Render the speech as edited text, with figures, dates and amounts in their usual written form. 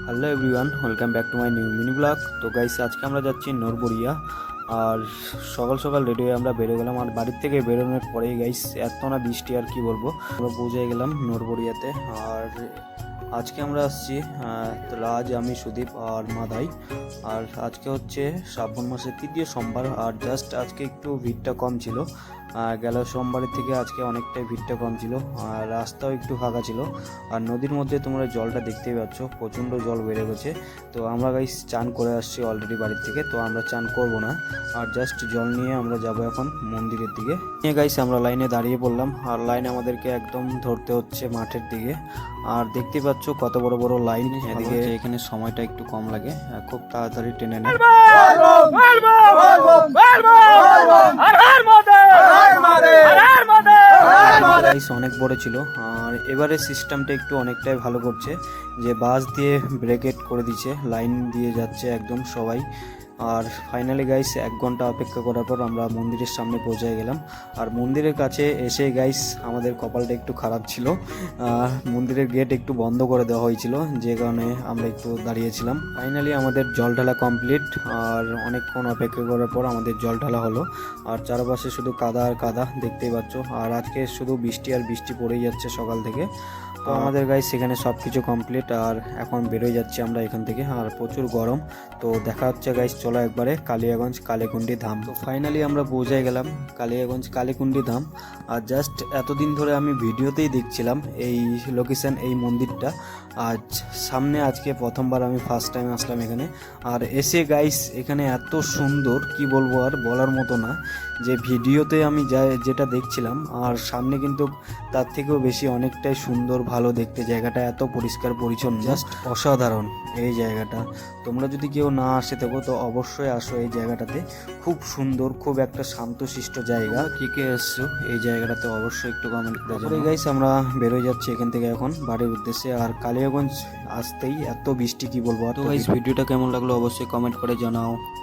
Hello everyone, welcome back to my new mini blog. তো guys, আজকে আমরা যাচ্ছি নরবরিয়া। আর সকাল সকাল রেডি হয়ে আমরা বেরো গেলাম। আর বাড়ির থেকে বেরোনোর পরেই গাইস এত না বৃষ্টি, আর কি বলবো, আমরা পৌঁছে গেলাম নরবরিয়াতে। আর আজকে আমরা আসছি রাজ, আমি, সুদীপ আর মাদাই। আর আজকে হচ্ছে শ্রাবণ মাসের তৃতীয় সোমবার। আর জাস্ট আজকে একটু ভিড়টা কম ছিল, গেল সোমবারের থেকে আজকে অনেকটাই ভিড়টা কম ছিল। আর রাস্তাও একটু ফাঁকা ছিল। আর নদীর মধ্যে তোমরা জলটা দেখতেই পাচ্ছ, প্রচণ্ড জল বেড়ে গেছে। তো আমরা গাইস চান করে আসছি অলরেডি বাড়ির থেকে, তো আমরা চান করব না। আর জাস্ট জল নিয়ে আমরা যাব এখন মন্দিরের দিকে। নিয়ে গাইস আমরা লাইনে দাঁড়িয়ে পড়লাম। আর লাইন আমাদেরকে একদম ধরতে হচ্ছে মাঠের দিকে। আর দেখতে পাচ্ছ কত বড় বড় লাইন। এদিকে এখানে সময়টা একটু কম লাগে, খুব তাড়াতাড়ি টেনে নেয়। অনেক বড় ছিল। আর এবারে সিস্টেমটা একটু অনেকটাই ভালো করছে, যে বাস দিয়ে ব্রেকেট করে দিচ্ছে, লাইন দিয়ে যাচ্ছে একদম সবাই। আর ফাইনালি গাইস 1 ঘন্টা অপেক্ষা করার পর আমরা মন্দিরের সামনে পৌঁছে গেলাম। আর মন্দিরের কাছে এসে গাইস আমাদের কপালটা একটু খারাপ ছিল। মন্দিরের গেট একটু বন্ধ করে দেওয়া হয়েছিল, যে কারণে আমরা একটু দাঁড়িয়েছিলাম। ফাইনালি আমাদের জল ঢালা কমপ্লিট। আর অনেকক্ষণ অপেক্ষা করার পর আমাদের জল ঢালা হলো। আর চারপাশে শুধু কাদা আর কাদা দেখতেই পাচ্ছ। আর আজকে শুধু বৃষ্টি আর বৃষ্টি পড়েই যাচ্ছে সকাল থেকে। তো আমাদের গাইস সেখানে সব কিছু কমপ্লিট। আর এখন বেরোয় যাচ্ছি আমরা এখান থেকে। আর প্রচুর গরম। তো দেখা হচ্ছে গাইস, চলো একবারে কালিয়াগঞ্জ কালীকুণ্ডি ধাম। তো ফাইনালি আমরা পৌঁছে গেলাম কালিয়াগঞ্জ কালীকুণ্ডি ধাম। আর জাস্ট এতদিন ধরে আমি ভিডিওতেই দেখছিলাম এই লোকেশন, এই মন্দিরটা। আজ সামনে আজকে প্রথমবার আমি ফার্স্ট টাইম আসলাম এখানে। আর এসে গাইস এখানে এত সুন্দর, কি বলবো, আর বলার মতো না। যে ভিডিওতে আমি যেটা দেখছিলাম, আর সামনে কিন্তু তার থেকেও বেশি অনেকটাই সুন্দর, ভালো দেখতে। জায়গাটা এত পরিষ্কার পরিচ্ছন্ন, জাস্ট অসাধারণ এই জায়গাটা। তোমরা যদি কেউ না আসে থাকো তো অবশ্যই আসো এই জায়গাটাতে। খুব সুন্দর, খুব একটা শান্তশিষ্ট জায়গা। কে কে এসছো এই জায়গাটাতে অবশ্যই একটু কমেন্ট করে জানাও। গাইস আমরা বেরোয় যাচ্ছি এখান থেকে এখন বাড়ির উদ্দেশ্যে। আর কালিয়াগঞ্জ আসতেই এত বৃষ্টি, কি বলবো। তো গাইস ভিডিওটা কেমন লাগলো অবশ্যই কমেন্ট করে জানাও।